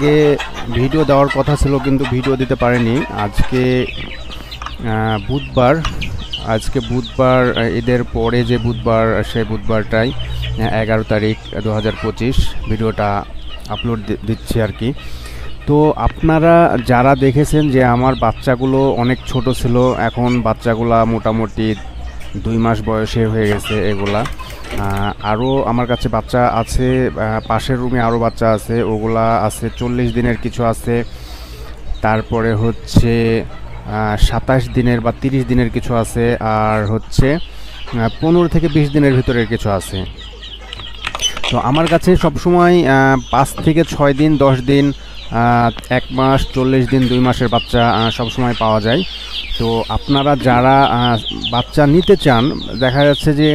আগে ভিডিও দেওয়ার কথা ছিল কিন্তু ভিডিও দিতে পারিনি। আজকে বুধবার, ঈদের পরে যে বুধবার, সেই বুধবারটাই 11 তারিখ 2025 ভিডিওটা আপলোড দিচ্ছি আর কি। তো আপনারা যারা দেখেছেন যে আমার বাচ্চাগুলো অনেক ছোট ছিল, এখন বাচ্চাগুলা মোটামুটি 2 মাস বয়সে হয়ে গেছে এগুলা। আরও আমার কাছে বাচ্চা আছে, পাশের রুমে আরও বাচ্চা আছে, ওগুলা আছে 40 দিনের কিছু আছে, তারপরে হচ্ছে 27 দিনের বা 30 দিনের কিছু আছে, আর হচ্ছে 15 থেকে 20 দিনের ভিতরের কিছু আছে। তো আমার কাছে সবসময় 5 থেকে 6 দিন, 10 দিন, 1 মাস, 40 দিন, 2 মাসের বাচ্চা সবসময় পাওয়া যায়। তো আপনারা যারা বাচ্চা নিতে চান, দেখা যাচ্ছে যে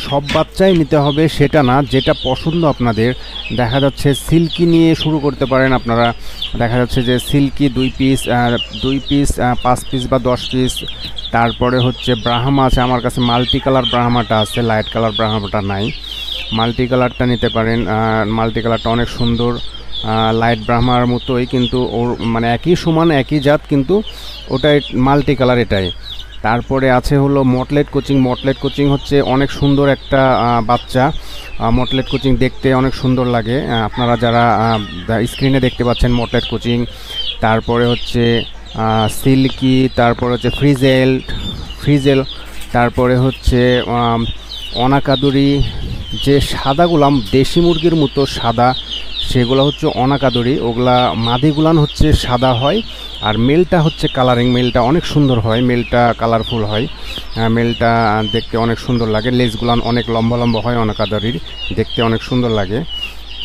সব বাচ্চাই নিতে হবে সেটা না, যেটা পছন্দ আপনাদের। দেখা যাচ্ছে সিল্কি নিয়ে শুরু করতে পারেন আপনারা। দেখা যাচ্ছে যে সিল্কি 2 পিস, 5 পিস বা 10 পিস। তারপরে হচ্ছে ব্রাহ্মা আছে আমার কাছে, মাল্টি কালার ব্রাহ্মাটা আছে, লাইট কালার ব্রাহ্মাটা নাই। মাল্টি কালারটা নিতে পারেন, মাল্টি কালারটা অনেক সুন্দর, লাইট ব্রাহ্মার মতোই, কিন্তু ওর মানে একই সমান একই জাত, কিন্তু ওটাই মাল্টি কালার এটাই। তারপরে আছে হলো মটলেট কোচিং হচ্ছে অনেক সুন্দর একটা বাচ্চা। মটলেট কোচিং দেখতে অনেক সুন্দর লাগে, আপনারা যারা স্ক্রিনে দেখতে পাচ্ছেন মটলেট কোচিং। তারপরে হচ্ছে সিল্কি, তারপরে হচ্ছে ফ্রিজেল, তারপরে হচ্ছে অনাকাদুরি। যে সাদাগুলাম দেশি মুরগির মতো সাদা, সেগুলো হচ্ছে অনাকাদুরি। ওগুলা মাদিগুলান হচ্ছে সাদা হয়, আর মেলটা হচ্ছে কালারিং। মেলটা অনেক সুন্দর হয়, মেলটা কালারফুল হয়, মেলটা দেখতে অনেক সুন্দর লাগে। লেজগুলান অনেক লম্বা লম্বা হয় অনাকাদুরির, দেখতে অনেক সুন্দর লাগে।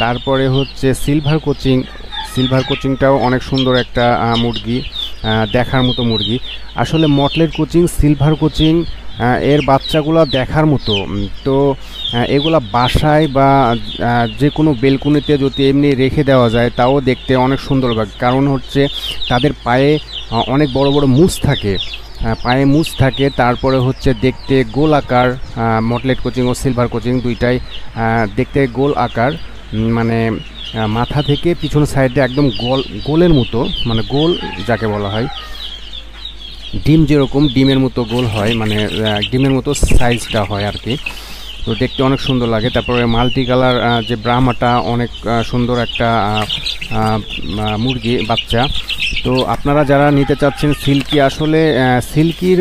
তারপরে হচ্ছে সিলভার কোচিংটাও অনেক সুন্দর একটা মুরগি, দেখার মতো মুরগি। আসলে মটলেট কোচিং, সিলভার কোচিং এর বাচ্চাগুলো দেখার মতো। তো এগুলা বাসায় বা যে কোনো বেলকুনিতে যদি এমনি রেখে দেওয়া যায়, তাও দেখতে অনেক সুন্দর লাগে। কারণ হচ্ছে তাদের পায়ে অনেক বড় বড় মুছ থাকে, তারপরে হচ্ছে দেখতে গোল আকার। মটলেট কোচিং ও সিলভার কোচিং দুইটাই দেখতে গোল আকার, মানে মাথা থেকে পিছন সাইডে একদম গোলের মতো, মানে গোল যাকে বলা হয়, ডিম যেরকম ডিমের মতো গোল হয়, মানে ডিমের মতো সাইজটা হয় আর কি। তো দেখতে অনেক সুন্দর লাগে। তারপরে মাল্টি কালার যে ব্রাহ্মাটা অনেক সুন্দর একটা মুরগি বাচ্চা। তো আপনারা যারা নিতে চাচ্ছেন সিল্কি, আসলে সিল্কির